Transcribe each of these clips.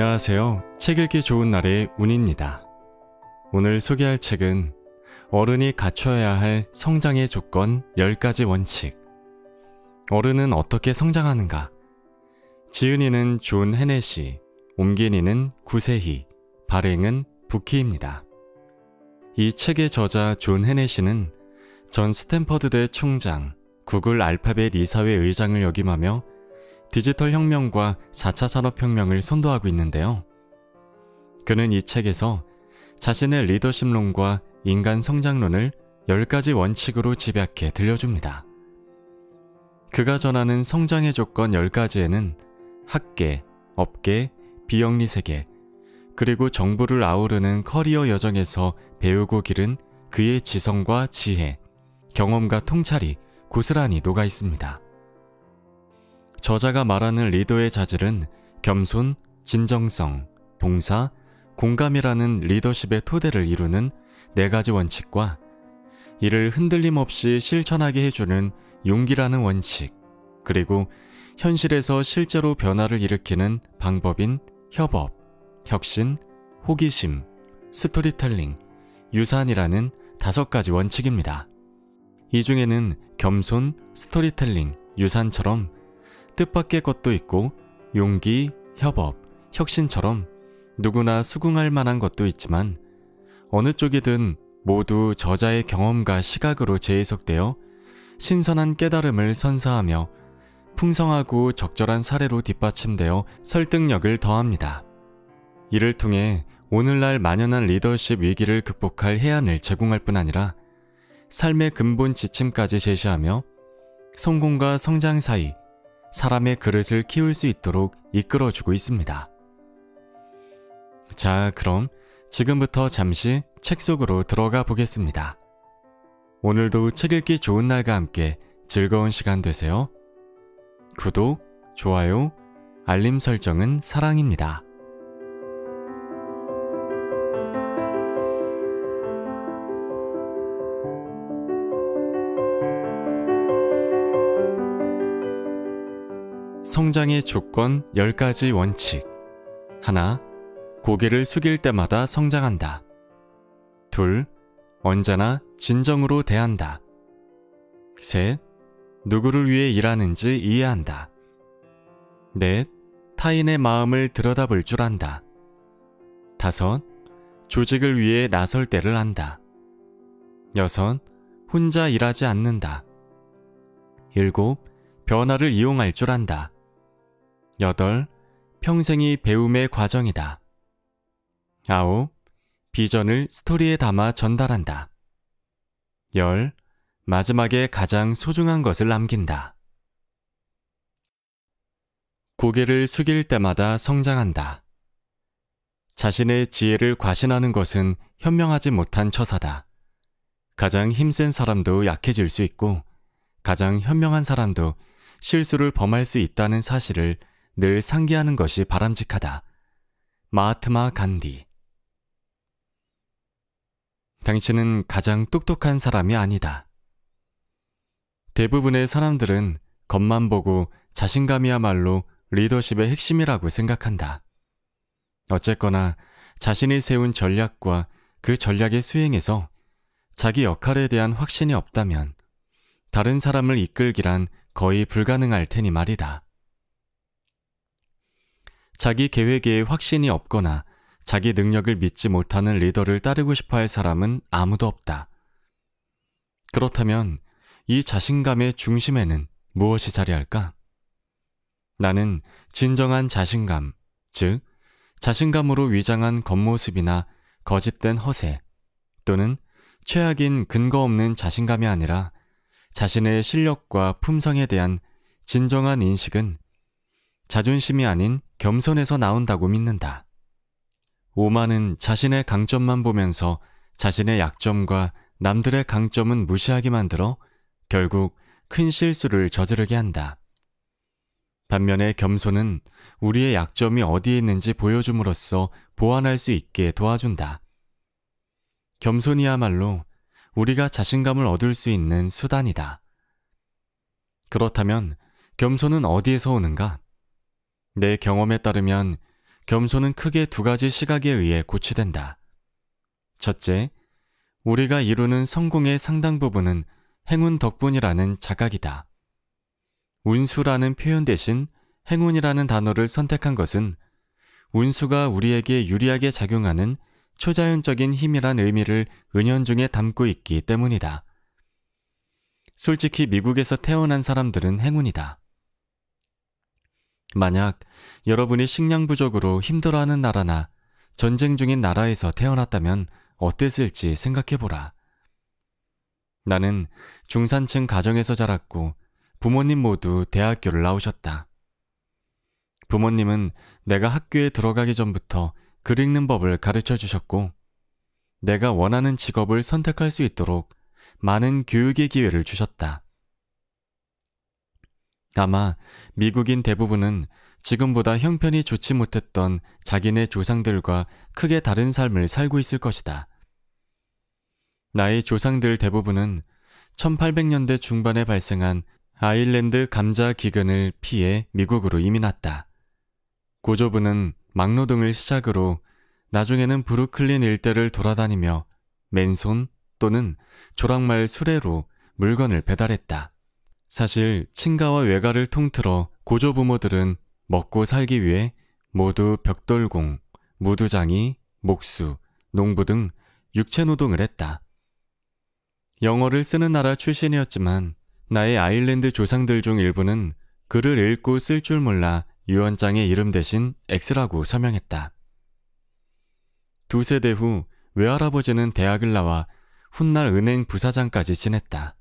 안녕하세요. 책 읽기 좋은 날의 운입니다. 오늘 소개할 책은 어른이 갖춰야 할 성장의 조건 10가지 원칙. 어른은 어떻게 성장하는가? 지은이는 존 헤넷이, 옮긴이는 구세희, 발행은 부키입니다. 이 책의 저자 존 헤넷이는 전 스탠퍼드대 총장, 구글 알파벳 이사회 의장을 역임하며 디지털 혁명과 4차 산업혁명을 선도하고 있는데요. 그는 이 책에서 자신의 리더십론과 인간 성장론을 10가지 원칙으로 집약해 들려줍니다. 그가 전하는 성장의 조건 10가지에는 학계, 업계, 비영리 세계, 그리고 정부를 아우르는 커리어 여정에서 배우고 기른 그의 지성과 지혜, 경험과 통찰이 고스란히 녹아 있습니다. 저자가 말하는 리더의 자질은 겸손, 진정성, 봉사, 공감이라는 리더십의 토대를 이루는 4가지 원칙과 이를 흔들림 없이 실천하게 해주는 용기라는 원칙, 그리고 현실에서 실제로 변화를 일으키는 방법인 협업, 혁신, 호기심, 스토리텔링, 유산이라는 5가지 원칙입니다. 이 중에는 겸손, 스토리텔링, 유산처럼 뜻밖의 것도 있고 용기, 협업, 혁신처럼 누구나 수긍할 만한 것도 있지만 어느 쪽이든 모두 저자의 경험과 시각으로 재해석되어 신선한 깨달음을 선사하며 풍성하고 적절한 사례로 뒷받침되어 설득력을 더합니다. 이를 통해 오늘날 만연한 리더십 위기를 극복할 해안을 제공할 뿐 아니라 삶의 근본 지침까지 제시하며 성공과 성장 사이 사람의 그릇을 키울 수 있도록 이끌어주고 있습니다. 자, 그럼 지금부터 잠시 책 속으로 들어가 보겠습니다. 오늘도 책 읽기 좋은 날과 함께 즐거운 시간 되세요. 구독, 좋아요, 알림 설정은 사랑입니다. 성장의 조건 10가지 원칙. 하나, 고개를 숙일 때마다 성장한다. 둘, 언제나 진정으로 대한다. 셋, 누구를 위해 일하는지 이해한다. 넷, 타인의 마음을 들여다볼 줄 안다. 다섯, 조직을 위해 나설 때를 안다. 여섯, 혼자 일하지 않는다. 일곱, 변화를 이용할 줄 안다. 8. 평생이 배움의 과정이다. 9. 비전을 스토리에 담아 전달한다. 10. 마지막에 가장 소중한 것을 남긴다. 고개를 숙일 때마다 성장한다. 자신의 지혜를 과신하는 것은 현명하지 못한 처사다. 가장 힘센 사람도 약해질 수 있고 가장 현명한 사람도 실수를 범할 수 있다는 사실을 늘 상기하는 것이 바람직하다. 마하트마 간디. 당신은 가장 똑똑한 사람이 아니다. 대부분의 사람들은 겉만 보고 자신감이야말로 리더십의 핵심이라고 생각한다. 어쨌거나 자신이 세운 전략과 그 전략의 수행에서 자기 역할에 대한 확신이 없다면 다른 사람을 이끌기란 거의 불가능할 테니 말이다. 자기 계획에 확신이 없거나 자기 능력을 믿지 못하는 리더를 따르고 싶어 할 사람은 아무도 없다. 그렇다면 이 자신감의 중심에는 무엇이 자리할까? 나는 진정한 자신감, 즉 자신감으로 위장한 겉모습이나 거짓된 허세 또는 최악인 근거 없는 자신감이 아니라 자신의 실력과 품성에 대한 진정한 인식은 자존심이 아닌 겸손에서 나온다고 믿는다. 오만은 자신의 강점만 보면서 자신의 약점과 남들의 강점은 무시하게 만들어 결국 큰 실수를 저지르게 한다. 반면에 겸손은 우리의 약점이 어디에 있는지 보여줌으로써 보완할 수 있게 도와준다. 겸손이야말로 우리가 자신감을 얻을 수 있는 수단이다. 그렇다면 겸손은 어디에서 오는가? 내 경험에 따르면 겸손은 크게 두 가지 시각에 의해 고취된다. 첫째, 우리가 이루는 성공의 상당 부분은 행운 덕분이라는 자각이다. 운수라는 표현 대신 행운이라는 단어를 선택한 것은 운수가 우리에게 유리하게 작용하는 초자연적인 힘이란 의미를 은연중에 담고 있기 때문이다. 솔직히 미국에서 태어난 사람들은 행운이다. 만약 여러분이 식량 부족으로 힘들어하는 나라나 전쟁 중인 나라에서 태어났다면 어땠을지 생각해보라. 나는 중산층 가정에서 자랐고 부모님 모두 대학교를 나오셨다. 부모님은 내가 학교에 들어가기 전부터 글 읽는 법을 가르쳐 주셨고 내가 원하는 직업을 선택할 수 있도록 많은 교육의 기회를 주셨다. 아마 미국인 대부분은 지금보다 형편이 좋지 못했던 자기네 조상들과 크게 다른 삶을 살고 있을 것이다. 나의 조상들 대부분은 1800년대 중반에 발생한 아일랜드 감자 기근을 피해 미국으로 이민 왔다. 고조부는 막노동을 시작으로 나중에는 브루클린 일대를 돌아다니며 맨손 또는 조랑말 수레로 물건을 배달했다. 사실 친가와 외가를 통틀어 고조부모들은 먹고 살기 위해 모두 벽돌공, 무두장이, 목수, 농부 등 육체노동을 했다. 영어를 쓰는 나라 출신이었지만 나의 아일랜드 조상들 중 일부는 글을 읽고 쓸 줄 몰라 유언장의 이름 대신 X라고 서명했다. 두 세대 후 외할아버지는 대학을 나와 훗날 은행 부사장까지 지냈다.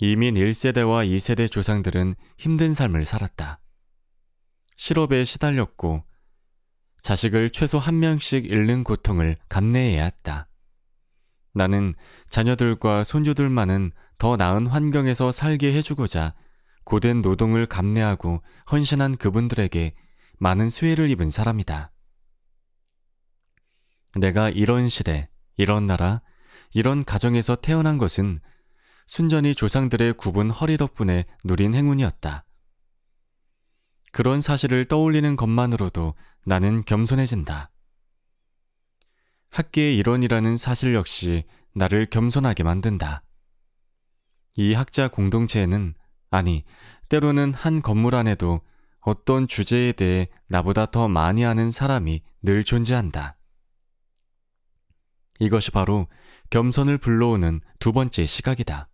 이민 1세대와 2세대 조상들은 힘든 삶을 살았다. 실업에 시달렸고 자식을 최소 한 명씩 잃는 고통을 감내해야 했다. 나는 자녀들과 손주들만은 더 나은 환경에서 살게 해주고자 고된 노동을 감내하고 헌신한 그분들에게 많은 수혜를 입은 사람이다. 내가 이런 시대, 이런 나라, 이런 가정에서 태어난 것은 순전히 조상들의 굽은 허리 덕분에 누린 행운이었다. 그런 사실을 떠올리는 것만으로도 나는 겸손해진다. 학계의 일원이라는 사실 역시 나를 겸손하게 만든다. 이 학자 공동체에는, 아니, 때로는 한 건물 안에도 어떤 주제에 대해 나보다 더 많이 아는 사람이 늘 존재한다. 이것이 바로 겸손을 불러오는 두 번째 시각이다.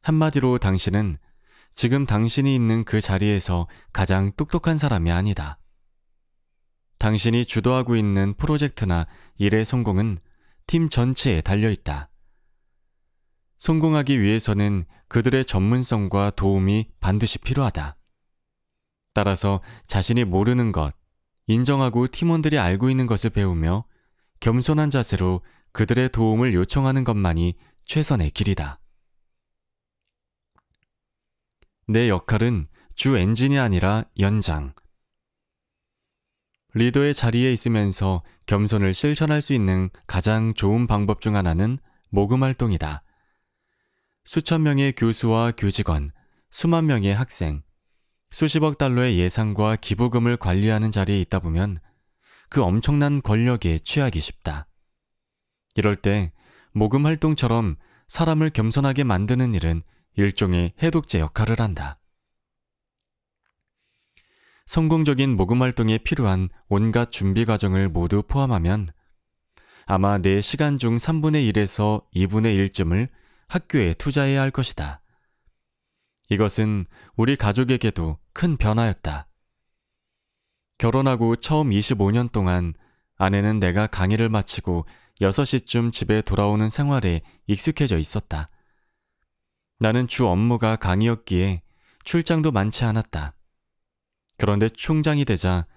한마디로 당신은 지금 당신이 있는 그 자리에서 가장 똑똑한 사람이 아니다. 당신이 주도하고 있는 프로젝트나 일의 성공은 팀 전체에 달려있다. 성공하기 위해서는 그들의 전문성과 도움이 반드시 필요하다. 따라서 자신이 모르는 것, 인정하고 팀원들이 알고 있는 것을 배우며 겸손한 자세로 그들의 도움을 요청하는 것만이 최선의 길이다. 내 역할은 주 엔진이 아니라 연장. 리더의 자리에 있으면서 겸손을 실천할 수 있는 가장 좋은 방법 중 하나는 모금 활동이다. 수천 명의 교수와 교직원, 수만 명의 학생, 수십억 달러의 예산과 기부금을 관리하는 자리에 있다 보면 그 엄청난 권력에 취하기 쉽다. 이럴 때 모금 활동처럼 사람을 겸손하게 만드는 일은 일종의 해독제 역할을 한다. 성공적인 모금 활동에 필요한 온갖 준비 과정을 모두 포함하면 아마 내 시간 중 3분의 1에서 2분의 1쯤을 학교에 투자해야 할 것이다. 이것은 우리 가족에게도 큰 변화였다. 결혼하고 처음 25년 동안 아내는 내가 강의를 마치고 6시쯤 집에 돌아오는 생활에 익숙해져 있었다. 나는 주 업무가 강의였기에 출장도 많지 않았다. 그런데 총장이 되자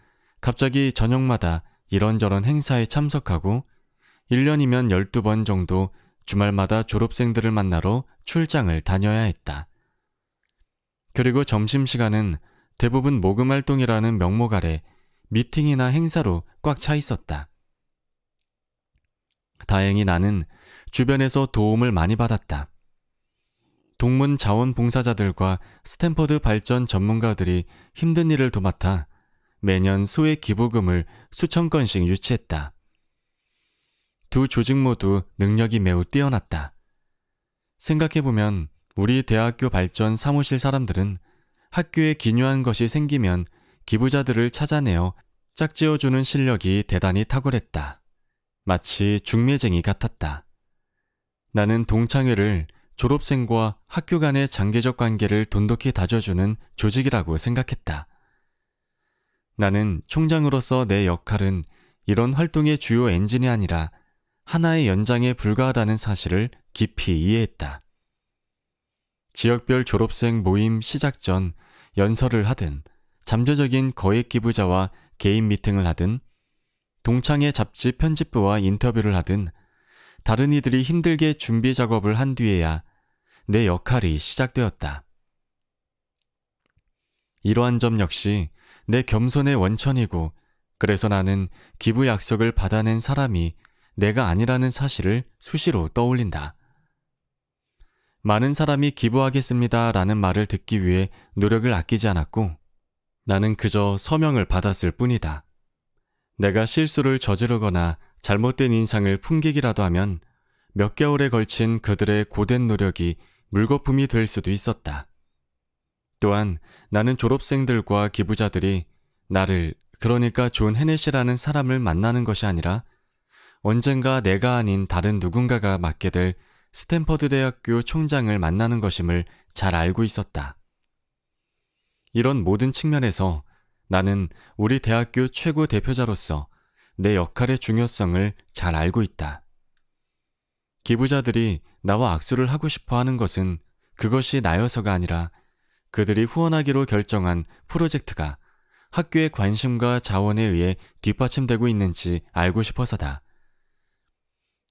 갑자기 저녁마다 이런저런 행사에 참석하고 1년이면 12번 정도 주말마다 졸업생들을 만나러 출장을 다녀야 했다. 그리고 점심시간은 대부분 모금 활동이라는 명목 아래 미팅이나 행사로 꽉 차 있었다. 다행히 나는 주변에서 도움을 많이 받았다. 동문 자원봉사자들과 스탠퍼드 발전 전문가들이 힘든 일을 도맡아 매년 소액 기부금을 수천 건씩 유치했다. 두 조직 모두 능력이 매우 뛰어났다. 생각해보면 우리 대학교 발전 사무실 사람들은 학교에 기묘한 것이 생기면 기부자들을 찾아내어 짝지어주는 실력이 대단히 탁월했다. 마치 중매쟁이 같았다. 나는 동창회를 졸업생과 학교 간의 장기적 관계를 돈독히 다져주는 조직이라고 생각했다. 나는 총장으로서 내 역할은 이런 활동의 주요 엔진이 아니라 하나의 연장에 불과하다는 사실을 깊이 이해했다. 지역별 졸업생 모임 시작 전 연설을 하든 잠재적인 거액 기부자와 개인 미팅을 하든 동창회 잡지 편집부와 인터뷰를 하든 다른 이들이 힘들게 준비 작업을 한 뒤에야 내 역할이 시작되었다. 이러한 점 역시 내 겸손의 원천이고, 그래서 나는 기부 약속을 받아낸 사람이 내가 아니라는 사실을 수시로 떠올린다. 많은 사람이 기부하겠습니다 라는 말을 듣기 위해 노력을 아끼지 않았고, 나는 그저 서명을 받았을 뿐이다. 내가 실수를 저지르거나 잘못된 인상을 풍기기라도 하면 몇 개월에 걸친 그들의 고된 노력이 물거품이 될 수도 있었다. 또한 나는 졸업생들과 기부자들이 나를, 그러니까 존 헤넷이라는 사람을 만나는 것이 아니라 언젠가 내가 아닌 다른 누군가가 맡게 될 스탠퍼드 대학교 총장을 만나는 것임을 잘 알고 있었다. 이런 모든 측면에서 나는 우리 대학교 최고 대표자로서 내 역할의 중요성을 잘 알고 있다. 기부자들이 나와 악수를 하고 싶어 하는 것은 그것이 나여서가 아니라 그들이 후원하기로 결정한 프로젝트가 학교의 관심과 자원에 의해 뒷받침되고 있는지 알고 싶어서다.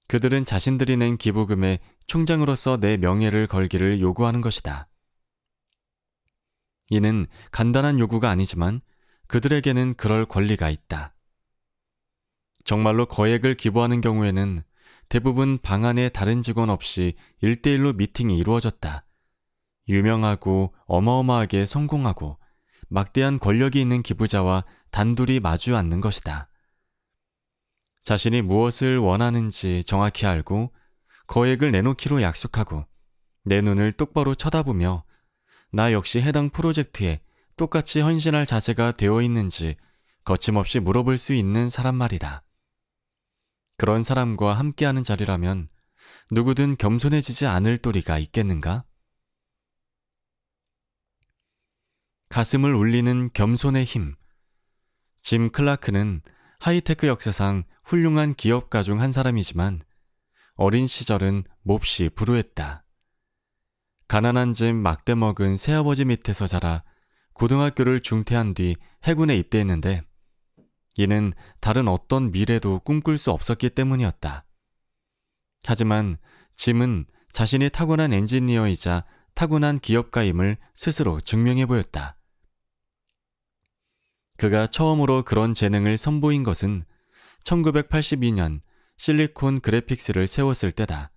그들은 자신들이 낸 기부금에 총장으로서 내 명예를 걸기를 요구하는 것이다. 이는 간단한 요구가 아니지만 그들에게는 그럴 권리가 있다. 정말로 거액을 기부하는 경우에는 대부분 방 안에 다른 직원 없이 1대1로 미팅이 이루어졌다. 유명하고 어마어마하게 성공하고 막대한 권력이 있는 기부자와 단둘이 마주 앉는 것이다. 자신이 무엇을 원하는지 정확히 알고 거액을 내놓기로 약속하고 내 눈을 똑바로 쳐다보며 나 역시 해당 프로젝트에 똑같이 헌신할 자세가 되어 있는지 거침없이 물어볼 수 있는 사람 말이다. 그런 사람과 함께하는 자리라면 누구든 겸손해지지 않을 도리가 있겠는가? 가슴을 울리는 겸손의 힘. 짐 클라크는 하이테크 역사상 훌륭한 기업가 중 한 사람이지만 어린 시절은 몹시 불우했다. 가난한 집 막대 먹은 새아버지 밑에서 자라 고등학교를 중퇴한 뒤 해군에 입대했는데 이는 다른 어떤 미래도 꿈꿀 수 없었기 때문이었다. 하지만 짐은 자신이 타고난 엔지니어이자 타고난 기업가임을 스스로 증명해 보였다. 그가 처음으로 그런 재능을 선보인 것은 1982년 실리콘 그래픽스를 세웠을 때다.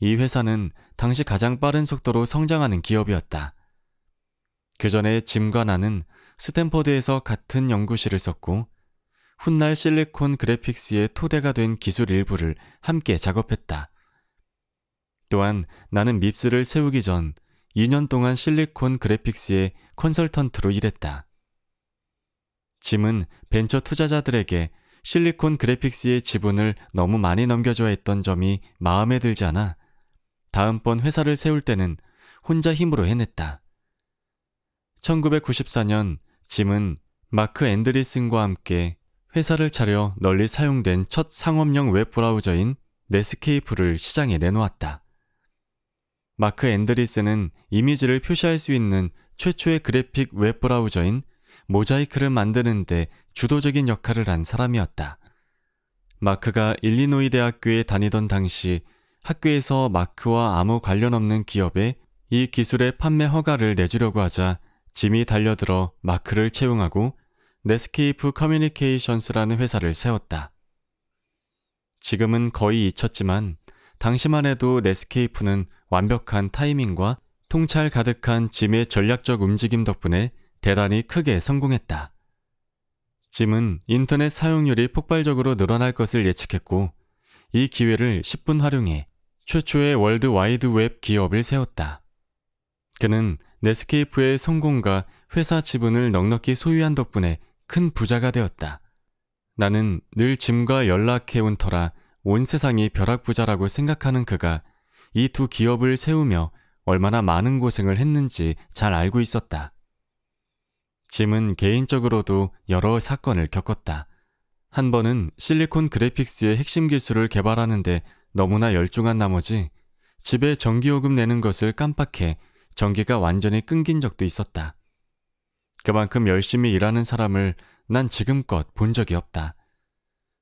이 회사는 당시 가장 빠른 속도로 성장하는 기업이었다. 그 전에 짐과 나는 스탠퍼드에서 같은 연구실을 썼고 훗날 실리콘 그래픽스의 토대가 된 기술 일부를 함께 작업했다. 또한 나는 밉스를 세우기 전 2년 동안 실리콘 그래픽스의 컨설턴트로 일했다. 짐은 벤처 투자자들에게 실리콘 그래픽스의 지분을 너무 많이 넘겨줘야 했던 점이 마음에 들지 않아 다음번 회사를 세울 때는 혼자 힘으로 해냈다. 1994년 짐은 마크 앤드리슨과 함께 회사를 차려 널리 사용된 첫 상업용 웹브라우저인 넷스케이프를 시장에 내놓았다. 마크 앤드리슨은 이미지를 표시할 수 있는 최초의 그래픽 웹브라우저인 모자이크를 만드는 데 주도적인 역할을 한 사람이었다. 마크가 일리노이 대학교에 다니던 당시 학교에서 마크와 아무 관련 없는 기업에 이 기술의 판매 허가를 내주려고 하자 짐이 달려들어 마크를 채용하고 넷스케이프 커뮤니케이션스라는 회사를 세웠다. 지금은 거의 잊혔지만 당시만 해도 넷스케이프는 완벽한 타이밍과 통찰 가득한 짐의 전략적 움직임 덕분에 대단히 크게 성공했다. 짐은 인터넷 사용률이 폭발적으로 늘어날 것을 예측했고 이 기회를 10분 활용해 최초의 월드 와이드 웹 기업을 세웠다. 그는 넷스케이프의 성공과 회사 지분을 넉넉히 소유한 덕분에 큰 부자가 되었다. 나는 늘 짐과 연락해온 터라 온 세상이 벼락부자라고 생각하는 그가 이 두 기업을 세우며 얼마나 많은 고생을 했는지 잘 알고 있었다. 짐은 개인적으로도 여러 사건을 겪었다. 한 번은 실리콘 그래픽스의 핵심 기술을 개발하는데 너무나 열중한 나머지 집에 전기요금 내는 것을 깜빡해 전기가 완전히 끊긴 적도 있었다. 그만큼 열심히 일하는 사람을 난 지금껏 본 적이 없다.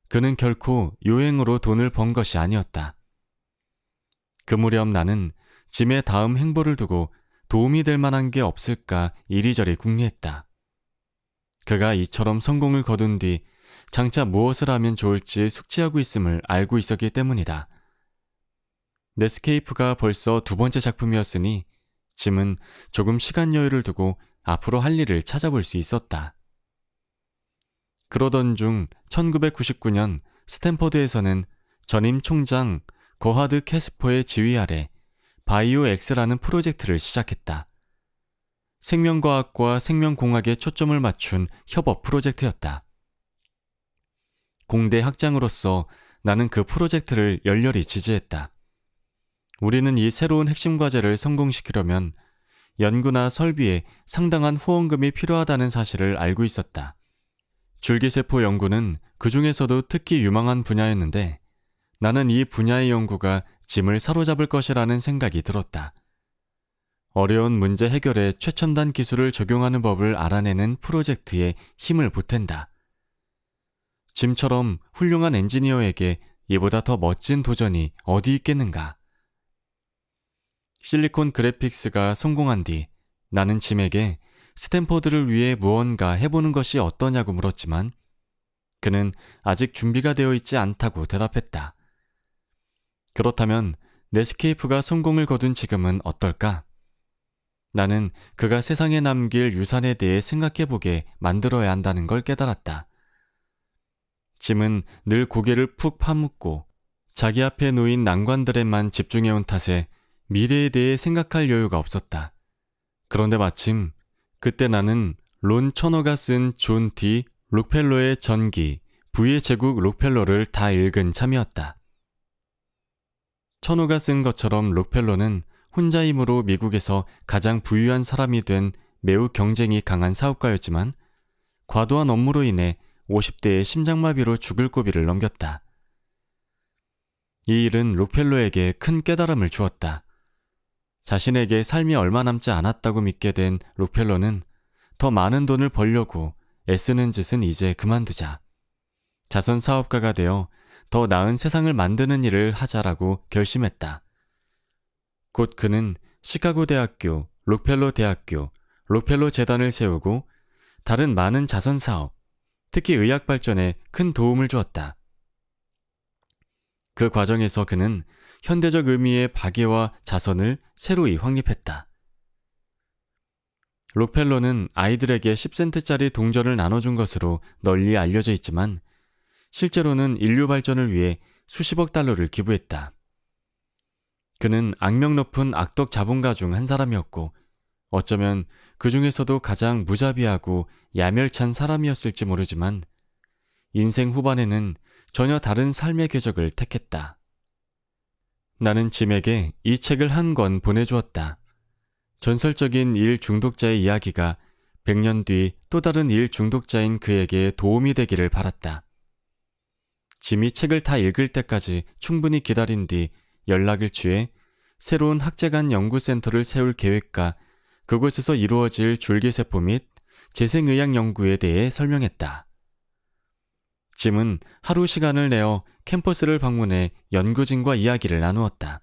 그는 결코 요행으로 돈을 번 것이 아니었다. 그 무렵 나는 짐의 다음 행보를 두고 도움이 될 만한 게 없을까 이리저리 궁리했다. 그가 이처럼 성공을 거둔 뒤 장차 무엇을 하면 좋을지 숙지하고 있음을 알고 있었기 때문이다. 넷스케이프가 벌써 두 번째 작품이었으니 짐은 조금 시간 여유를 두고 앞으로 할 일을 찾아볼 수 있었다. 그러던 중 1999년 스탠퍼드에서는 전임 총장 거하드 캐스퍼의 지휘 아래 바이오 X라는 프로젝트를 시작했다. 생명과학과 생명공학에 초점을 맞춘 협업 프로젝트였다. 공대 학장으로서 나는 그 프로젝트를 열렬히 지지했다. 우리는 이 새로운 핵심 과제를 성공시키려면 연구나 설비에 상당한 후원금이 필요하다는 사실을 알고 있었다. 줄기세포 연구는 그 중에서도 특히 유망한 분야였는데 나는 이 분야의 연구가 짐을 사로잡을 것이라는 생각이 들었다. 어려운 문제 해결에 최첨단 기술을 적용하는 법을 알아내는 프로젝트에 힘을 보탠다. 짐처럼 훌륭한 엔지니어에게 이보다 더 멋진 도전이 어디 있겠는가. 실리콘 그래픽스가 성공한 뒤 나는 짐에게 스탠퍼드를 위해 무언가 해보는 것이 어떠냐고 물었지만 그는 아직 준비가 되어 있지 않다고 대답했다. 그렇다면 넷스케이프가 성공을 거둔 지금은 어떨까? 나는 그가 세상에 남길 유산에 대해 생각해보게 만들어야 한다는 걸 깨달았다. 짐은 늘 고개를 푹 파묻고 자기 앞에 놓인 난관들에만 집중해온 탓에 미래에 대해 생각할 여유가 없었다. 그런데 마침 그때 나는 론 쳐너가 쓴 존 D. 록펠러의 전기, V의 제국 록펠러를 다 읽은 참이었다. 쳐너가 쓴 것처럼 록펠러는 혼자 힘으로 미국에서 가장 부유한 사람이 된 매우 경쟁이 강한 사업가였지만 과도한 업무로 인해 50대의 심장마비로 죽을 고비를 넘겼다. 이 일은 록펠러에게 큰 깨달음을 주었다. 자신에게 삶이 얼마 남지 않았다고 믿게 된 록펠러는 더 많은 돈을 벌려고 애쓰는 짓은 이제 그만두자. 자선 사업가가 되어 더 나은 세상을 만드는 일을 하자라고 결심했다. 곧 그는 시카고 대학교, 록펠러 대학교, 록펠러 재단을 세우고 다른 많은 자선 사업, 특히 의학 발전에 큰 도움을 주었다. 그 과정에서 그는 현대적 의미의 박애와 자선을 새로이 확립했다. 록펠러는 아이들에게 10센트짜리 동전을 나눠준 것으로 널리 알려져 있지만 실제로는 인류 발전을 위해 수십억 달러를 기부했다. 그는 악명 높은 악덕 자본가 중 한 사람이었고 어쩌면 그 중에서도 가장 무자비하고 야멸찬 사람이었을지 모르지만 인생 후반에는 전혀 다른 삶의 궤적을 택했다. 나는 짐에게 이 책을 한 권 보내주었다. 전설적인 일 중독자의 이야기가 100년 뒤 또 다른 일 중독자인 그에게 도움이 되기를 바랐다. 짐이 책을 다 읽을 때까지 충분히 기다린 뒤 연락을 취해 새로운 학제간 연구센터를 세울 계획과 그곳에서 이루어질 줄기세포 및 재생의학 연구에 대해 설명했다. 짐은 하루 시간을 내어 캠퍼스를 방문해 연구진과 이야기를 나누었다.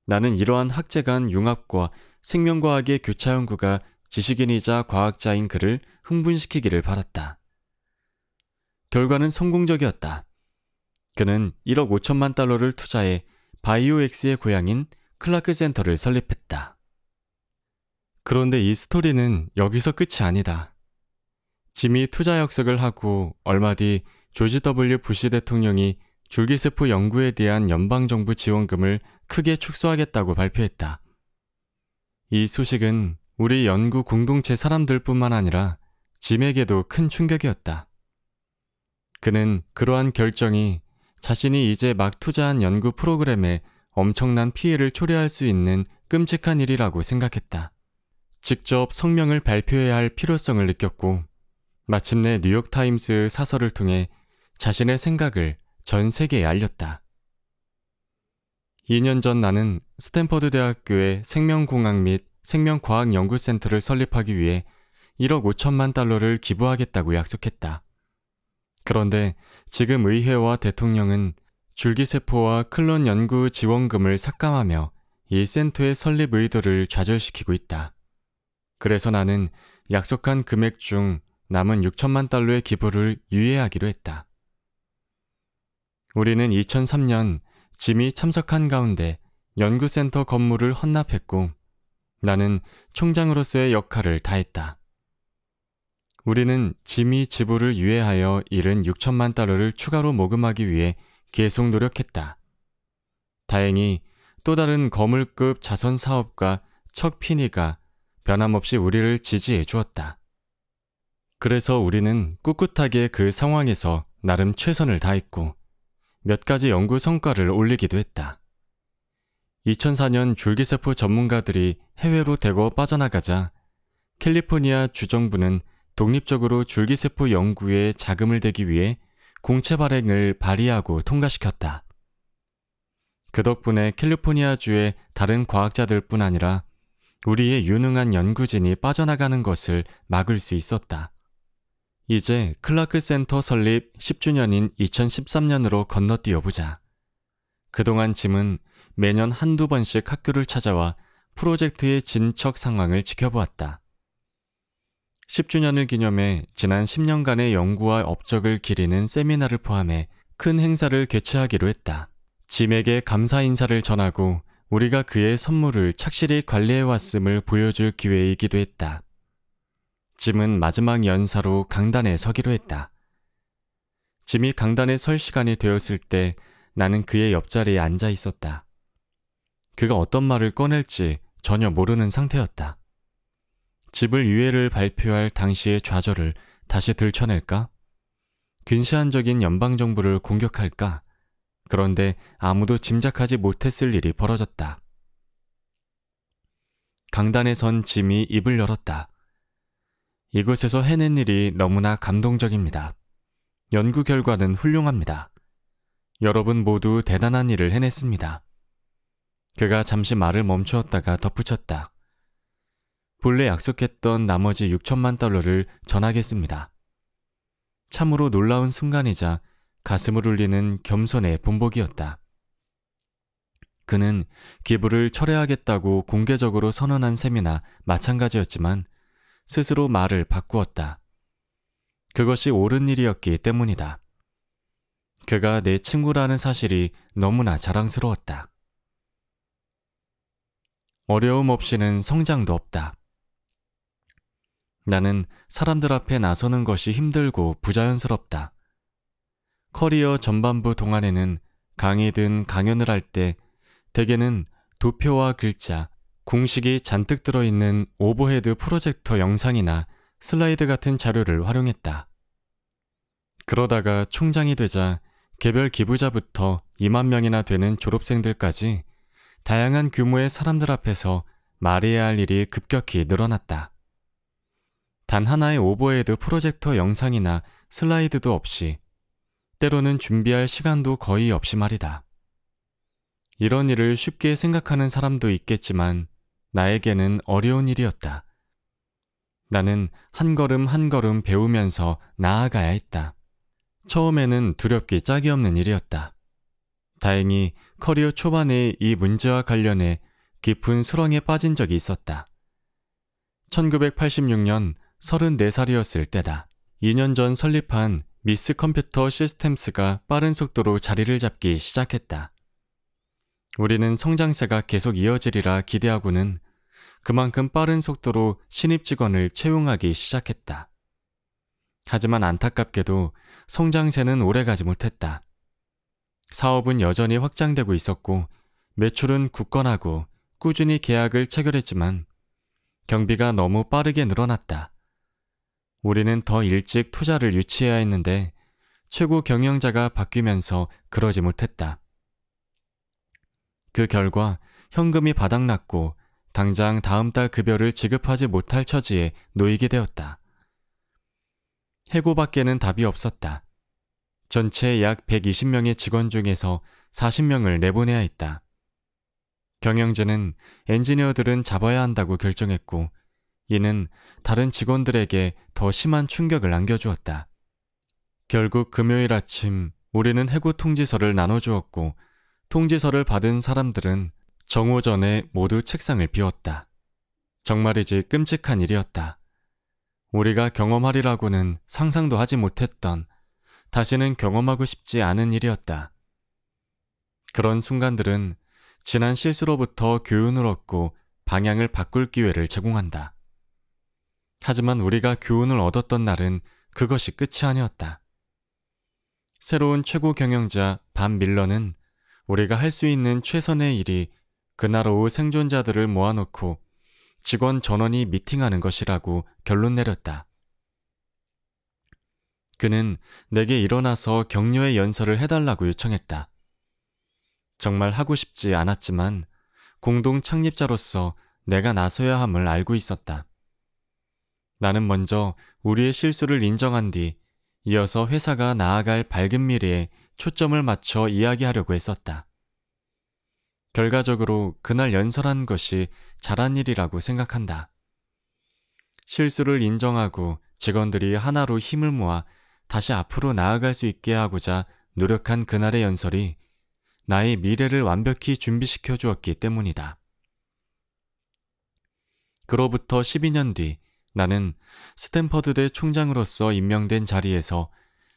나는 이러한 학제간 융합과 생명과학의 교차 연구가 지식인이자 과학자인 그를 흥분시키기를 바랐다. 결과는 성공적이었다. 그는 1억 5천만 달러를 투자해 바이오엑스의 고향인 클라크 센터를 설립했다. 그런데 이 스토리는 여기서 끝이 아니다. 짐이 투자 역습을 하고 얼마 뒤 조지 W. 부시 대통령이 줄기세포 연구에 대한 연방정부 지원금을 크게 축소하겠다고 발표했다. 이 소식은 우리 연구 공동체 사람들뿐만 아니라 짐에게도 큰 충격이었다. 그는 그러한 결정이 자신이 이제 막 투자한 연구 프로그램에 엄청난 피해를 초래할 수 있는 끔찍한 일이라고 생각했다. 직접 성명을 발표해야 할 필요성을 느꼈고 마침내 뉴욕타임스 사설을 통해 자신의 생각을 전 세계에 알렸다. 2년 전 나는 스탠퍼드 대학교의 생명공학 및 생명과학연구센터를 설립하기 위해 1억 5천만 달러를 기부하겠다고 약속했다. 그런데 지금 의회와 대통령은 줄기세포와 클론 연구 지원금을 삭감하며 이 센터의 설립 의도를 좌절시키고 있다. 그래서 나는 약속한 금액 중 남은 6천만 달러의 기부를 유예하기로 했다. 우리는 2003년 짐이 참석한 가운데 연구센터 건물을 헌납했고 나는 총장으로서의 역할을 다했다. 우리는 짐이 지불을 유예하여 잃은 6천만 달러를 추가로 모금하기 위해 계속 노력했다. 다행히 또 다른 거물급 자선 사업가 척 피니가 변함없이 우리를 지지해 주었다. 그래서 우리는 꿋꿋하게 그 상황에서 나름 최선을 다했고 몇 가지 연구 성과를 올리기도 했다. 2004년 줄기세포 전문가들이 해외로 대거 빠져나가자 캘리포니아 주정부는 독립적으로 줄기세포 연구에 자금을 대기 위해 공채 발행을 발의하고 통과시켰다. 그 덕분에 캘리포니아주의 다른 과학자들뿐 아니라 우리의 유능한 연구진이 빠져나가는 것을 막을 수 있었다. 이제 클라크 센터 설립 10주년인 2013년으로 건너뛰어보자. 그동안 짐은 매년 한두 번씩 학교를 찾아와 프로젝트의 진척 상황을 지켜보았다. 10주년을 기념해 지난 10년간의 연구와 업적을 기리는 세미나를 포함해 큰 행사를 개최하기로 했다. 짐에게 감사 인사를 전하고 우리가 그의 선물을 착실히 관리해왔음을 보여줄 기회이기도 했다. 짐은 마지막 연사로 강단에 서기로 했다. 짐이 강단에 설 시간이 되었을 때 나는 그의 옆자리에 앉아 있었다. 그가 어떤 말을 꺼낼지 전혀 모르는 상태였다. 지불 유예를 발표할 당시의 좌절을 다시 들춰낼까? 근시안적인 연방정부를 공격할까? 그런데 아무도 짐작하지 못했을 일이 벌어졌다. 강단에 선 짐이 입을 열었다. 이곳에서 해낸 일이 너무나 감동적입니다. 연구 결과는 훌륭합니다. 여러분 모두 대단한 일을 해냈습니다. 그가 잠시 말을 멈추었다가 덧붙였다. 본래 약속했던 나머지 6천만 달러를 전하겠습니다. 참으로 놀라운 순간이자 가슴을 울리는 겸손의 본보기였다. 그는 기부를 철회하겠다고 공개적으로 선언한 셈이나 마찬가지였지만 스스로 말을 바꾸었다. 그것이 옳은 일이었기 때문이다. 그가 내 친구라는 사실이 너무나 자랑스러웠다. 어려움 없이는 성장도 없다. 나는 사람들 앞에 나서는 것이 힘들고 부자연스럽다. 커리어 전반부 동안에는 강의든 강연을 할 때 대개는 도표와 글자, 공식이 잔뜩 들어있는 오버헤드 프로젝터 영상이나 슬라이드 같은 자료를 활용했다. 그러다가 총장이 되자 개별 기부자부터 2만 명이나 되는 졸업생들까지 다양한 규모의 사람들 앞에서 말해야 할 일이 급격히 늘어났다. 단 하나의 오버헤드 프로젝터 영상이나 슬라이드도 없이, 때로는 준비할 시간도 거의 없이 말이다. 이런 일을 쉽게 생각하는 사람도 있겠지만 나에게는 어려운 일이었다. 나는 한 걸음 한 걸음 배우면서 나아가야 했다. 처음에는 두렵기 짝이 없는 일이었다. 다행히 커리어 초반에 이 문제와 관련해 깊은 수렁에 빠진 적이 있었다. 1986년 34살이었을 때다. 2년 전 설립한 미스 컴퓨터 시스템스가 빠른 속도로 자리를 잡기 시작했다. 우리는 성장세가 계속 이어지리라 기대하고는 그만큼 빠른 속도로 신입 직원을 채용하기 시작했다. 하지만 안타깝게도 성장세는 오래가지 못했다. 사업은 여전히 확장되고 있었고 매출은 굳건하고 꾸준히 계약을 체결했지만 경비가 너무 빠르게 늘어났다. 우리는 더 일찍 투자를 유치해야 했는데 최고 경영자가 바뀌면서 그러지 못했다. 그 결과 현금이 바닥났고 당장 다음 달 급여를 지급하지 못할 처지에 놓이게 되었다. 해고밖에는 답이 없었다. 전체 약 120명의 직원 중에서 40명을 내보내야 했다. 경영진은 엔지니어들은 잡아야 한다고 결정했고 이는 다른 직원들에게 더 심한 충격을 안겨주었다. 결국 금요일 아침 우리는 해고 통지서를 나눠주었고 통지서를 받은 사람들은 정오 전에 모두 책상을 비웠다. 정말이지 끔찍한 일이었다. 우리가 경험하리라고는 상상도 하지 못했던, 다시는 경험하고 싶지 않은 일이었다. 그런 순간들은 지난 실수로부터 교훈을 얻고 방향을 바꿀 기회를 제공한다. 하지만 우리가 교훈을 얻었던 날은 그것이 끝이 아니었다. 새로운 최고 경영자 반 밀러는 우리가 할 수 있는 최선의 일이 그날 오후 생존자들을 모아놓고 직원 전원이 미팅하는 것이라고 결론 내렸다. 그는 내게 일어나서 격려의 연설을 해달라고 요청했다. 정말 하고 싶지 않았지만 공동 창립자로서 내가 나서야 함을 알고 있었다. 나는 먼저 우리의 실수를 인정한 뒤 이어서 회사가 나아갈 밝은 미래에 초점을 맞춰 이야기하려고 했었다. 결과적으로 그날 연설한 것이 잘한 일이라고 생각한다. 실수를 인정하고 직원들이 하나로 힘을 모아 다시 앞으로 나아갈 수 있게 하고자 노력한 그날의 연설이 나의 미래를 완벽히 준비시켜 주었기 때문이다. 그로부터 12년 뒤 나는 스탠퍼드대 총장으로서 임명된 자리에서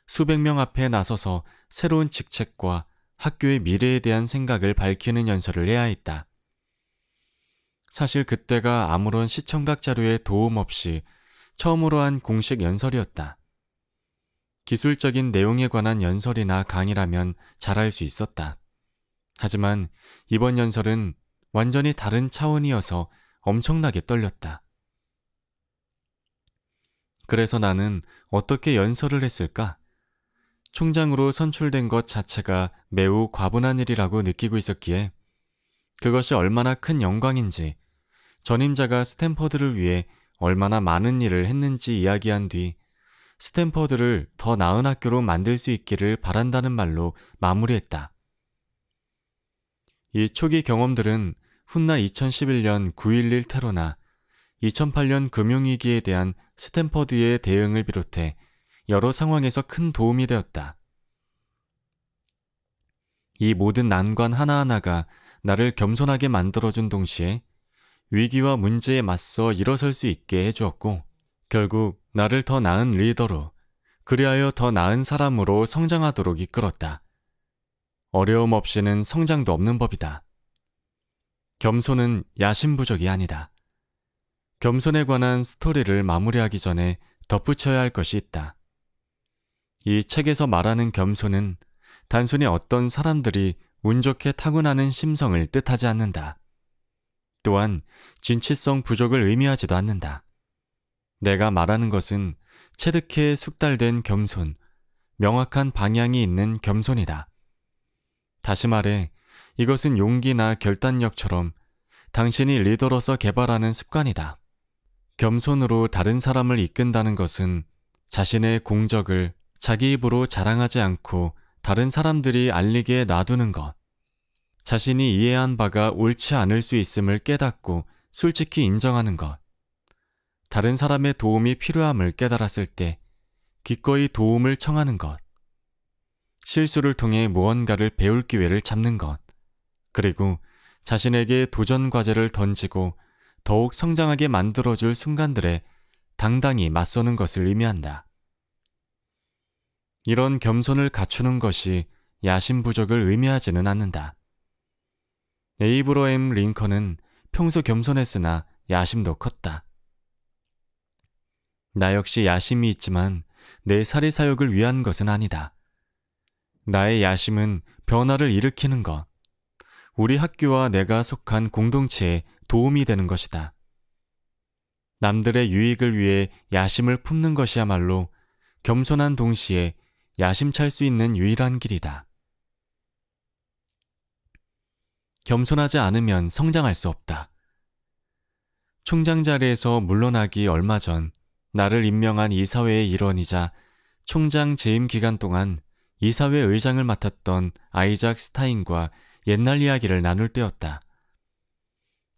수백 명 앞에 나서서 새로운 직책과 학교의 미래에 대한 생각을 밝히는 연설을 해야 했다. 사실 그때가 아무런 시청각 자료의 도움 없이 처음으로 한 공식 연설이었다. 기술적인 내용에 관한 연설이나 강의라면 잘할 수 있었다. 하지만 이번 연설은 완전히 다른 차원이어서 엄청나게 떨렸다. 그래서 나는 어떻게 연설을 했을까? 총장으로 선출된 것 자체가 매우 과분한 일이라고 느끼고 있었기에 그것이 얼마나 큰 영광인지, 전임자가 스탠퍼드를 위해 얼마나 많은 일을 했는지 이야기한 뒤 스탠퍼드를 더 나은 학교로 만들 수 있기를 바란다는 말로 마무리했다. 이 초기 경험들은 훗날 2011년 9.11 테러나 2008년 금융위기에 대한 스탠퍼드의 대응을 비롯해 여러 상황에서 큰 도움이 되었다. 이 모든 난관 하나하나가 나를 겸손하게 만들어준 동시에 위기와 문제에 맞서 일어설 수 있게 해주었고 결국 나를 더 나은 리더로, 그리하여 더 나은 사람으로 성장하도록 이끌었다. 어려움 없이는 성장도 없는 법이다. 겸손은 야심부족이 아니다. 겸손에 관한 스토리를 마무리하기 전에 덧붙여야 할 것이 있다. 이 책에서 말하는 겸손은 단순히 어떤 사람들이 운 좋게 타고나는 심성을 뜻하지 않는다. 또한 진취성 부족을 의미하지도 않는다. 내가 말하는 것은 체득해 숙달된 겸손, 명확한 방향이 있는 겸손이다. 다시 말해, 이것은 용기나 결단력처럼 당신이 리더로서 개발하는 습관이다. 겸손으로 다른 사람을 이끈다는 것은 자신의 공적을 자기 입으로 자랑하지 않고 다른 사람들이 알리게 놔두는 것, 자신이 이해한 바가 옳지 않을 수 있음을 깨닫고 솔직히 인정하는 것, 다른 사람의 도움이 필요함을 깨달았을 때 기꺼이 도움을 청하는 것, 실수를 통해 무언가를 배울 기회를 잡는 것, 그리고 자신에게 도전 과제를 던지고 더욱 성장하게 만들어줄 순간들에 당당히 맞서는 것을 의미한다. 이런 겸손을 갖추는 것이 야심 부족을 의미하지는 않는다. 에이브러햄 링컨은 평소 겸손했으나 야심도 컸다. 나 역시 야심이 있지만 내 사리사욕을 위한 것은 아니다. 나의 야심은 변화를 일으키는 것, 우리 학교와 내가 속한 공동체에 도움이 되는 것이다. 남들의 유익을 위해 야심을 품는 것이야말로 겸손한 동시에 야심찰 수 있는 유일한 길이다. 겸손하지 않으면 성장할 수 없다. 총장 자리에서 물러나기 얼마 전 나를 임명한 이사회의 일원이자 총장 재임 기간 동안 이사회 의장을 맡았던 아이작 스타인과 옛날 이야기를 나눌 때였다.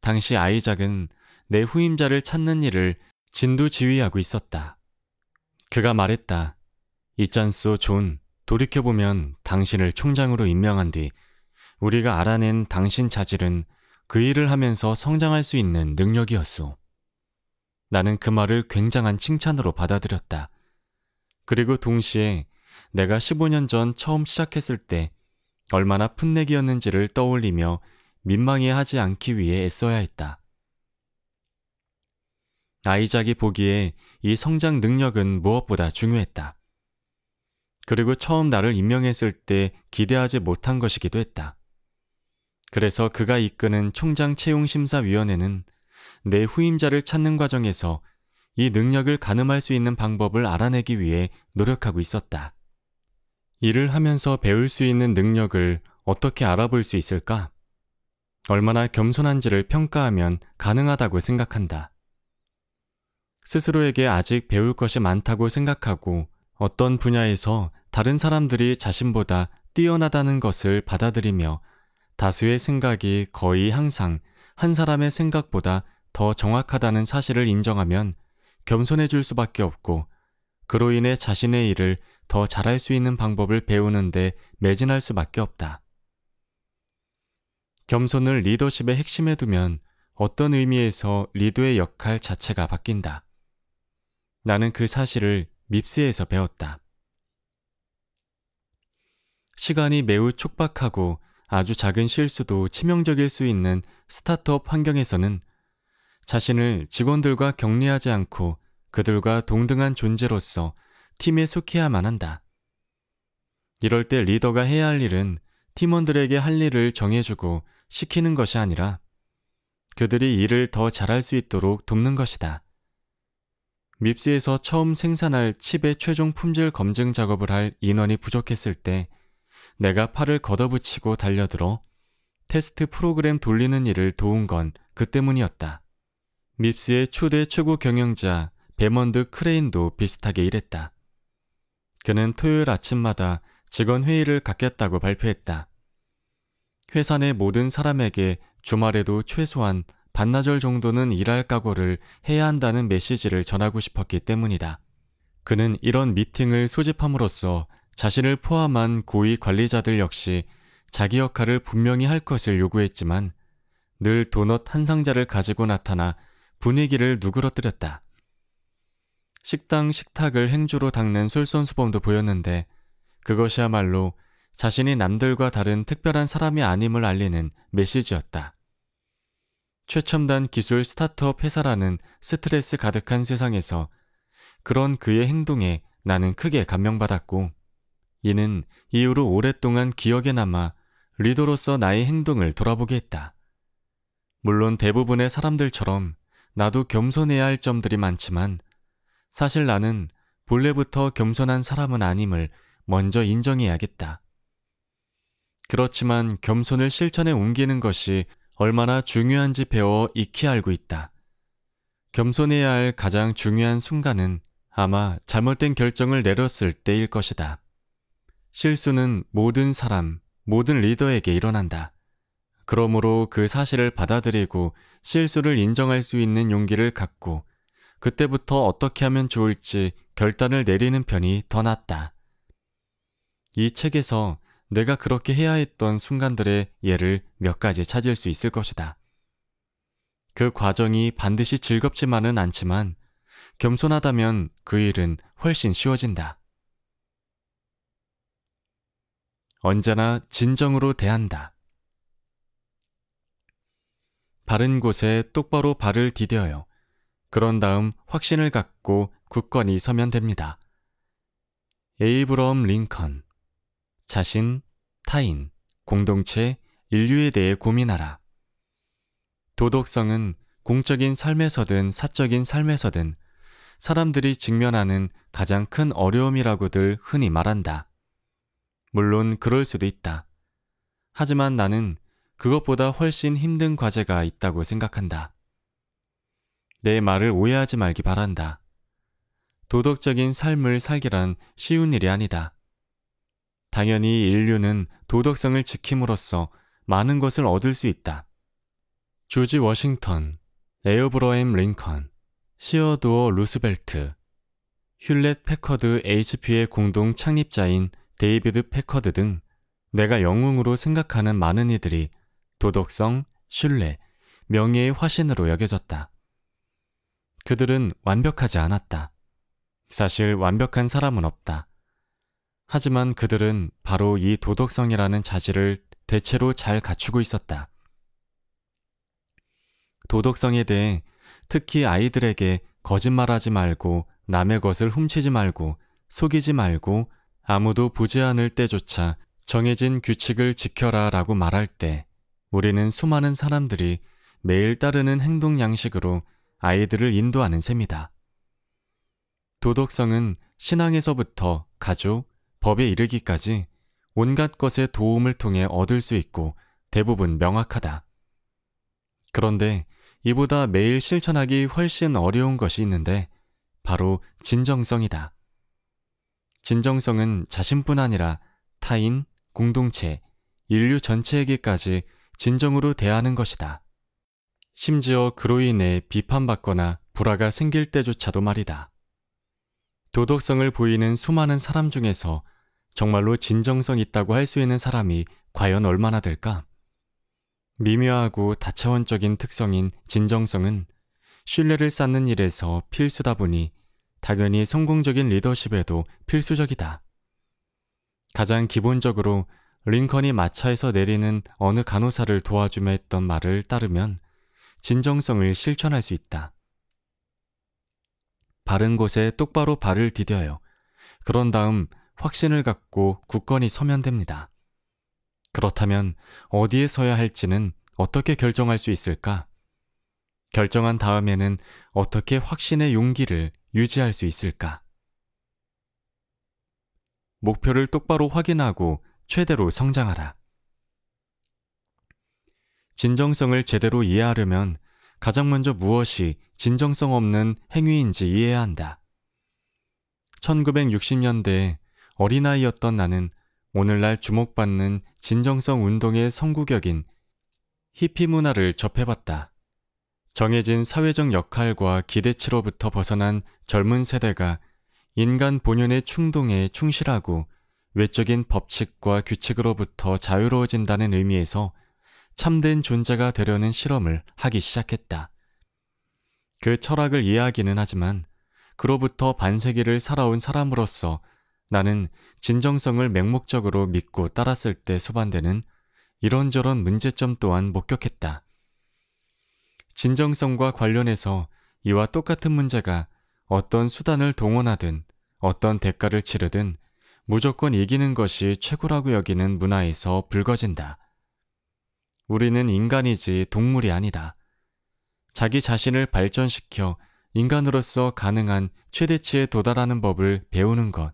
당시 아이작은 내 후임자를 찾는 일을 진두지휘하고 있었다. 그가 말했다. 있잖소 존, 돌이켜보면 당신을 총장으로 임명한 뒤 우리가 알아낸 당신 자질은 그 일을 하면서 성장할 수 있는 능력이었소. 나는 그 말을 굉장한 칭찬으로 받아들였다. 그리고 동시에 내가 15년 전 처음 시작했을 때 얼마나 풋내기였는지를 떠올리며 민망해하지 않기 위해 애써야 했다. 아이작이 보기에 이 성장 능력은 무엇보다 중요했다. 그리고 처음 나를 임명했을 때 기대하지 못한 것이기도 했다. 그래서 그가 이끄는 총장 채용심사위원회는 내 후임자를 찾는 과정에서 이 능력을 가늠할 수 있는 방법을 알아내기 위해 노력하고 있었다. 일을 하면서 배울 수 있는 능력을 어떻게 알아볼 수 있을까? 얼마나 겸손한지를 평가하면 가능하다고 생각한다. 스스로에게 아직 배울 것이 많다고 생각하고 어떤 분야에서 다른 사람들이 자신보다 뛰어나다는 것을 받아들이며 다수의 생각이 거의 항상 한 사람의 생각보다 더 정확하다는 사실을 인정하면 겸손해질 수밖에 없고 그로 인해 자신의 일을 더 잘할 수 있는 방법을 배우는데 매진할 수밖에 없다. 겸손을 리더십의 핵심에 두면 어떤 의미에서 리더의 역할 자체가 바뀐다. 나는 그 사실을 밉스에서 배웠다. 시간이 매우 촉박하고 아주 작은 실수도 치명적일 수 있는 스타트업 환경에서는 자신을 직원들과 격리하지 않고 그들과 동등한 존재로서 팀에 속해야만 한다. 이럴 때 리더가 해야 할 일은 팀원들에게 할 일을 정해주고 시키는 것이 아니라 그들이 일을 더 잘할 수 있도록 돕는 것이다. 밉스에서 처음 생산할 칩의 최종 품질 검증 작업을 할 인원이 부족했을 때 내가 팔을 걷어붙이고 달려들어 테스트 프로그램 돌리는 일을 도운 건 그 때문이었다. 밉스의 초대 최고 경영자 베먼드 크레인도 비슷하게 일했다. 그는 토요일 아침마다 직원 회의를 갖겠다고 발표했다. 회사 내 모든 사람에게 주말에도 최소한 반나절 정도는 일할 각오를 해야 한다는 메시지를 전하고 싶었기 때문이다. 그는 이런 미팅을 소집함으로써 자신을 포함한 고위 관리자들 역시 자기 역할을 분명히 할 것을 요구했지만 늘 도넛 한 상자를 가지고 나타나 분위기를 누그러뜨렸다. 식탁을 행주로 닦는 솔선수범도 보였는데 그것이야말로 자신이 남들과 다른 특별한 사람이 아님을 알리는 메시지였다. 최첨단 기술 스타트업 회사라는 스트레스 가득한 세상에서 그런 그의 행동에 나는 크게 감명받았고 이는 이후로 오랫동안 기억에 남아 리더로서 나의 행동을 돌아보게 했다. 물론 대부분의 사람들처럼 나도 겸손해야 할 점들이 많지만 사실 나는 본래부터 겸손한 사람은 아님을 먼저 인정해야겠다. 그렇지만 겸손을 실천에 옮기는 것이 얼마나 중요한지 배워 익히 알고 있다. 겸손해야 할 가장 중요한 순간은 아마 잘못된 결정을 내렸을 때일 것이다. 실수는 모든 사람, 모든 리더에게 일어난다. 그러므로 그 사실을 받아들이고 실수를 인정할 수 있는 용기를 갖고 그때부터 어떻게 하면 좋을지 결단을 내리는 편이 더 낫다. 이 책에서 내가 그렇게 해야 했던 순간들의 예를 몇 가지 찾을 수 있을 것이다. 그 과정이 반드시 즐겁지만은 않지만 겸손하다면 그 일은 훨씬 쉬워진다. 언제나 진정으로 대한다. 바른 곳에 똑바로 발을 디뎌요. 그런 다음 확신을 갖고 굳건히 서면 됩니다. 에이브러함 링컨. 자신, 타인, 공동체, 인류에 대해 고민하라. 도덕성은 공적인 삶에서든 사적인 삶에서든 사람들이 직면하는 가장 큰 어려움이라고들 흔히 말한다. 물론 그럴 수도 있다. 하지만 나는 그것보다 훨씬 힘든 과제가 있다고 생각한다. 내 말을 오해하지 말기 바란다. 도덕적인 삶을 살기란 쉬운 일이 아니다. 당연히 인류는 도덕성을 지킴으로써 많은 것을 얻을 수 있다. 조지 워싱턴, 에어브러햄 링컨, 시어도어 루스벨트, 휴렛 패커드 HP의 공동 창립자인 데이비드 패커드 등 내가 영웅으로 생각하는 많은 이들이 도덕성, 신뢰, 명예의 화신으로 여겨졌다. 그들은 완벽하지 않았다. 사실 완벽한 사람은 없다. 하지만 그들은 바로 이 도덕성이라는 자질을 대체로 잘 갖추고 있었다. 도덕성에 대해 특히 아이들에게 거짓말하지 말고 남의 것을 훔치지 말고 속이지 말고 아무도 보지 않을 때조차 정해진 규칙을 지켜라 라고 말할 때 우리는 수많은 사람들이 매일 따르는 행동 양식으로 아이들을 인도하는 셈이다. 도덕성은 신앙에서부터 가족, 법에 이르기까지 온갖 것의 도움을 통해 얻을 수 있고 대부분 명확하다. 그런데 이보다 매일 실천하기 훨씬 어려운 것이 있는데 바로 진정성이다. 진정성은 자신뿐 아니라 타인, 공동체, 인류 전체에게까지 진정으로 대하는 것이다. 심지어 그로 인해 비판받거나 불화가 생길 때조차도 말이다. 도덕성을 보이는 수많은 사람 중에서 정말로 진정성 있다고 할 수 있는 사람이 과연 얼마나 될까? 미묘하고 다차원적인 특성인 진정성은 신뢰를 쌓는 일에서 필수다 보니 당연히 성공적인 리더십에도 필수적이다. 가장 기본적으로 링컨이 마차에서 내리는 어느 간호사를 도와주며 했던 말을 따르면 진정성을 실천할 수 있다. 바른 곳에 똑바로 발을 디뎌요. 그런 다음 확신을 갖고 굳건히 서면 됩니다. 그렇다면 어디에 서야 할지는 어떻게 결정할 수 있을까? 결정한 다음에는 어떻게 확신의 용기를 유지할 수 있을까? 목표를 똑바로 확인하고 최대로 성장하라. 진정성을 제대로 이해하려면 가장 먼저 무엇이 진정성 없는 행위인지 이해해야 한다. 1960년대에 어린아이였던 나는 오늘날 주목받는 진정성 운동의 선구격인 히피 문화를 접해봤다. 정해진 사회적 역할과 기대치로부터 벗어난 젊은 세대가 인간 본연의 충동에 충실하고 외적인 법칙과 규칙으로부터 자유로워진다는 의미에서 참된 존재가 되려는 실험을 하기 시작했다. 그 철학을 이해하기는 하지만 그로부터 반세기를 살아온 사람으로서 나는 진정성을 맹목적으로 믿고 따랐을 때 수반되는 이런저런 문제점 또한 목격했다. 진정성과 관련해서 이와 똑같은 문제가 어떤 수단을 동원하든 어떤 대가를 치르든 무조건 이기는 것이 최고라고 여기는 문화에서 불거진다. 우리는 인간이지 동물이 아니다. 자기 자신을 발전시켜 인간으로서 가능한 최대치에 도달하는 법을 배우는 것.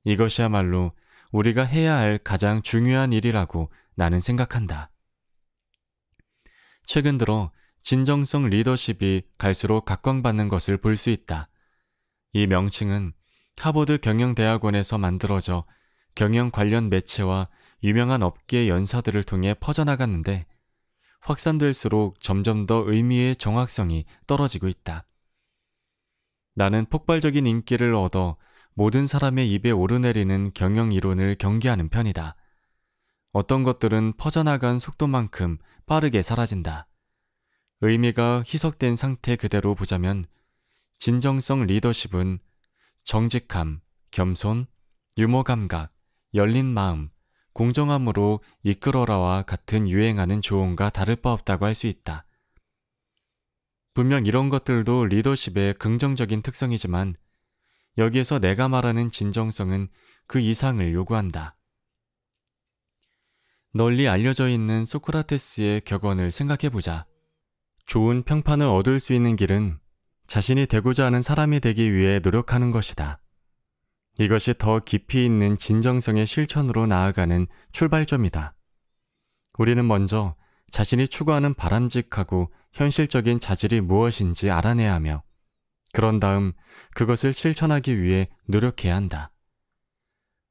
이것이야말로 우리가 해야 할 가장 중요한 일이라고 나는 생각한다. 최근 들어 진정성 리더십이 갈수록 각광받는 것을 볼 수 있다. 이 명칭은 하버드 경영대학원에서 만들어져 경영 관련 매체와 유명한 업계 연사들을 통해 퍼져나갔는데 확산될수록 점점 더 의미의 정확성이 떨어지고 있다. 나는 폭발적인 인기를 얻어 모든 사람의 입에 오르내리는 경영 이론을 경계하는 편이다. 어떤 것들은 퍼져나간 속도만큼 빠르게 사라진다. 의미가 희석된 상태 그대로 보자면 진정성 리더십은 정직함, 겸손, 유머 감각, 열린 마음, 공정함으로 이끌어라와 같은 유행하는 조언과 다를 바 없다고 할 수 있다. 분명 이런 것들도 리더십의 긍정적인 특성이지만 여기에서 내가 말하는 진정성은 그 이상을 요구한다. 널리 알려져 있는 소크라테스의 격언을 생각해보자. 좋은 평판을 얻을 수 있는 길은 자신이 되고자 하는 사람이 되기 위해 노력하는 것이다. 이것이 더 깊이 있는 진정성의 실천으로 나아가는 출발점이다. 우리는 먼저 자신이 추구하는 바람직하고 현실적인 자질이 무엇인지 알아내야 하며, 그런 다음 그것을 실천하기 위해 노력해야 한다.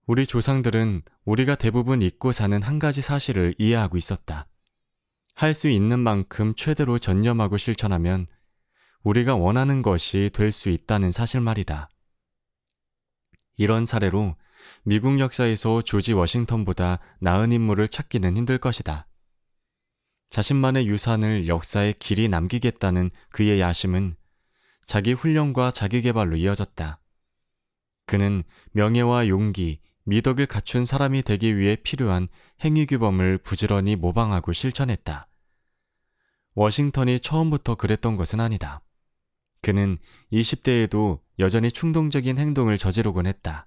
우리 조상들은 우리가 대부분 잊고 사는 한 가지 사실을 이해하고 있었다. 할 수 있는 만큼 최대로 전념하고 실천하면 우리가 원하는 것이 될 수 있다는 사실 말이다. 이런 사례로 미국 역사에서 조지 워싱턴보다 나은 인물을 찾기는 힘들 것이다. 자신만의 유산을 역사에 길이 남기겠다는 그의 야심은 자기 훈련과 자기 개발로 이어졌다. 그는 명예와 용기, 미덕을 갖춘 사람이 되기 위해 필요한 행위규범을 부지런히 모방하고 실천했다. 워싱턴이 처음부터 그랬던 것은 아니다. 그는 20대에도 여전히 충동적인 행동을 저지르곤 했다.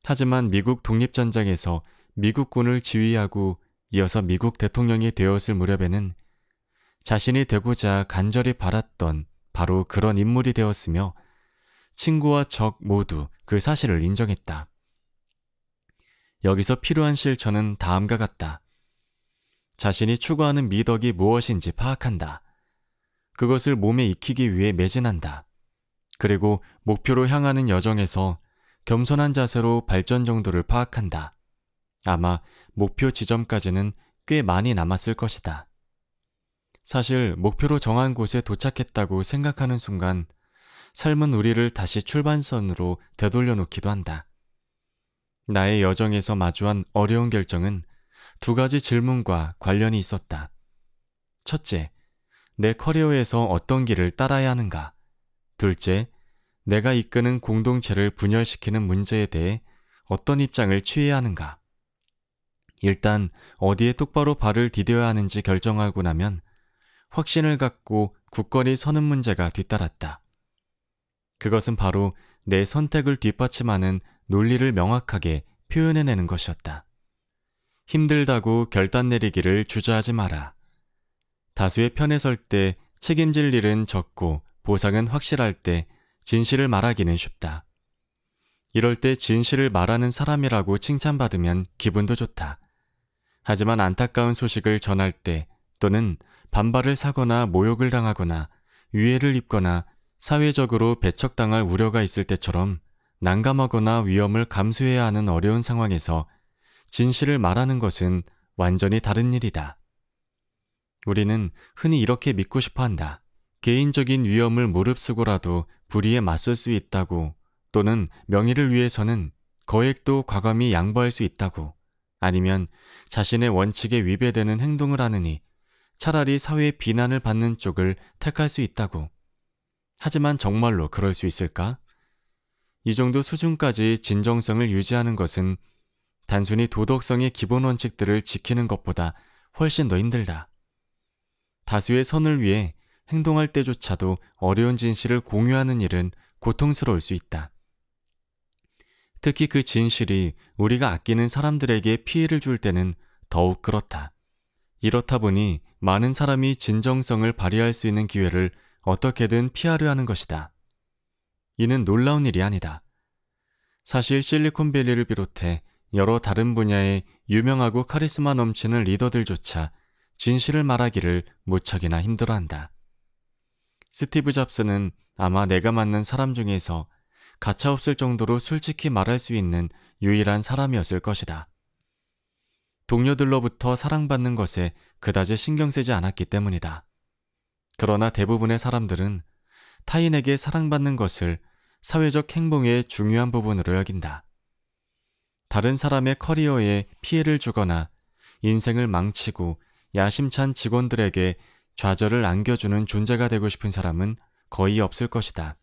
하지만 미국 독립전쟁에서 미국군을 지휘하고 이어서 미국 대통령이 되었을 무렵에는 자신이 되고자 간절히 바랐던 바로 그런 인물이 되었으며, 친구와 적 모두 그 사실을 인정했다. 여기서 필요한 실천은 다음과 같다. 자신이 추구하는 미덕이 무엇인지 파악한다. 그것을 몸에 익히기 위해 매진한다. 그리고 목표로 향하는 여정에서 겸손한 자세로 발전 정도를 파악한다. 아마 목표 지점까지는 꽤 많이 남았을 것이다. 사실 목표로 정한 곳에 도착했다고 생각하는 순간 삶은 우리를 다시 출발선으로 되돌려 놓기도 한다. 나의 여정에서 마주한 어려운 결정은 두 가지 질문과 관련이 있었다. 첫째, 내 커리어에서 어떤 길을 따라야 하는가? 둘째, 내가 이끄는 공동체를 분열시키는 문제에 대해 어떤 입장을 취해야 하는가? 일단 어디에 똑바로 발을 디뎌야 하는지 결정하고 나면 확신을 갖고 굳건히 서는 문제가 뒤따랐다. 그것은 바로 내 선택을 뒷받침하는 논리를 명확하게 표현해내는 것이었다. 힘들다고 결단 내리기를 주저하지 마라. 다수의 편에 설 때 책임질 일은 적고 보상은 확실할 때 진실을 말하기는 쉽다. 이럴 때 진실을 말하는 사람이라고 칭찬받으면 기분도 좋다. 하지만 안타까운 소식을 전할 때, 또는 반발을 사거나 모욕을 당하거나 위해를 입거나 사회적으로 배척당할 우려가 있을 때처럼 난감하거나 위험을 감수해야 하는 어려운 상황에서 진실을 말하는 것은 완전히 다른 일이다. 우리는 흔히 이렇게 믿고 싶어 한다. 개인적인 위험을 무릅쓰고라도 불의에 맞설 수 있다고, 또는 명예를 위해서는 거액도 과감히 양보할 수 있다고, 아니면 자신의 원칙에 위배되는 행동을 하느니 차라리 사회의 비난을 받는 쪽을 택할 수 있다고. 하지만 정말로 그럴 수 있을까? 이 정도 수준까지 진정성을 유지하는 것은 단순히 도덕성의 기본 원칙들을 지키는 것보다 훨씬 더 힘들다. 다수의 선을 위해 행동할 때조차도 어려운 진실을 공유하는 일은 고통스러울 수 있다. 특히 그 진실이 우리가 아끼는 사람들에게 피해를 줄 때는 더욱 그렇다. 이렇다 보니 많은 사람이 진정성을 발휘할 수 있는 기회를 어떻게든 피하려 하는 것이다. 이는 놀라운 일이 아니다. 사실 실리콘밸리를 비롯해 여러 다른 분야의 유명하고 카리스마 넘치는 리더들조차 진실을 말하기를 무척이나 힘들어한다. 스티브 잡스는 아마 내가 만난 사람 중에서 가차없을 정도로 솔직히 말할 수 있는 유일한 사람이었을 것이다. 동료들로부터 사랑받는 것에 그다지 신경 쓰지 않았기 때문이다. 그러나 대부분의 사람들은 타인에게 사랑받는 것을 사회적 행동의 중요한 부분으로 여긴다. 다른 사람의 커리어에 피해를 주거나 인생을 망치고 야심찬 직원들에게 좌절을 안겨주는 존재가 되고 싶은 사람은 거의 없을 것이다.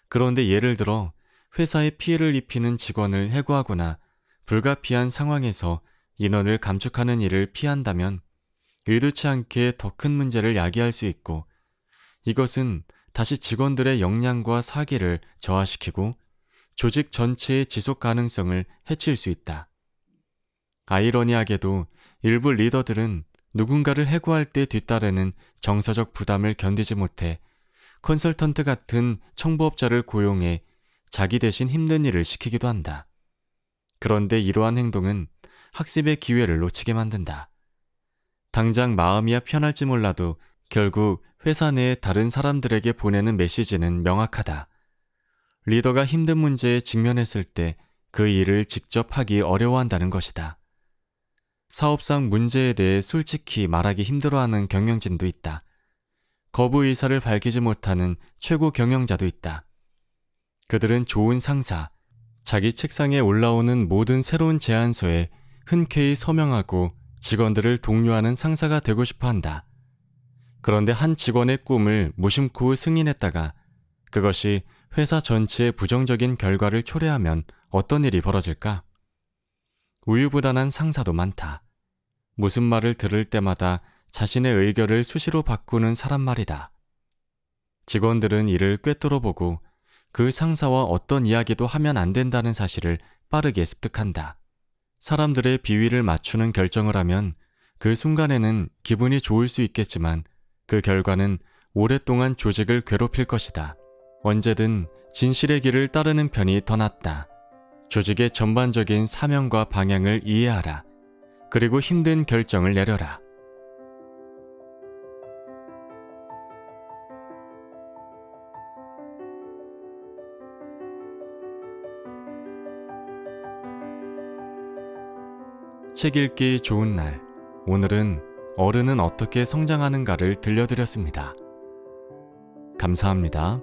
그런데 예를 들어 회사에 피해를 입히는 직원을 해고하거나 불가피한 상황에서 인원을 감축하는 일을 피한다면 의도치 않게 더 큰 문제를 야기할 수 있고, 이것은 다시 직원들의 역량과 사기를 저하시키고 조직 전체의 지속 가능성을 해칠 수 있다. 아이러니하게도 일부 리더들은 누군가를 해고할 때 뒤따르는 정서적 부담을 견디지 못해 컨설턴트 같은 청부업자를 고용해 자기 대신 힘든 일을 시키기도 한다. 그런데 이러한 행동은 학습의 기회를 놓치게 만든다. 당장 마음이야 편할지 몰라도 결국 회사 내 다른 사람들에게 보내는 메시지는 명확하다. 리더가 힘든 문제에 직면했을 때 그 일을 직접 하기 어려워한다는 것이다. 사업상 문제에 대해 솔직히 말하기 힘들어하는 경영진도 있다. 거부 의사를 밝히지 못하는 최고 경영자도 있다. 그들은 좋은 상사, 자기 책상에 올라오는 모든 새로운 제안서에 흔쾌히 서명하고 직원들을 독려하는 상사가 되고 싶어 한다. 그런데 한 직원의 꿈을 무심코 승인했다가 그것이 회사 전체에 부정적인 결과를 초래하면 어떤 일이 벌어질까? 우유부단한 상사도 많다. 무슨 말을 들을 때마다 자신의 의견을 수시로 바꾸는 사람 말이다. 직원들은 이를 꿰뚫어 보고 그 상사와 어떤 이야기도 하면 안 된다는 사실을 빠르게 습득한다. 사람들의 비위를 맞추는 결정을 하면 그 순간에는 기분이 좋을 수 있겠지만 그 결과는 오랫동안 조직을 괴롭힐 것이다. 언제든 진실의 길을 따르는 편이 더 낫다. 조직의 전반적인 사명과 방향을 이해하라. 그리고 힘든 결정을 내려라. 책 읽기 좋은 날. 오늘은 어른은 어떻게 성장하는가를 들려드렸습니다. 감사합니다.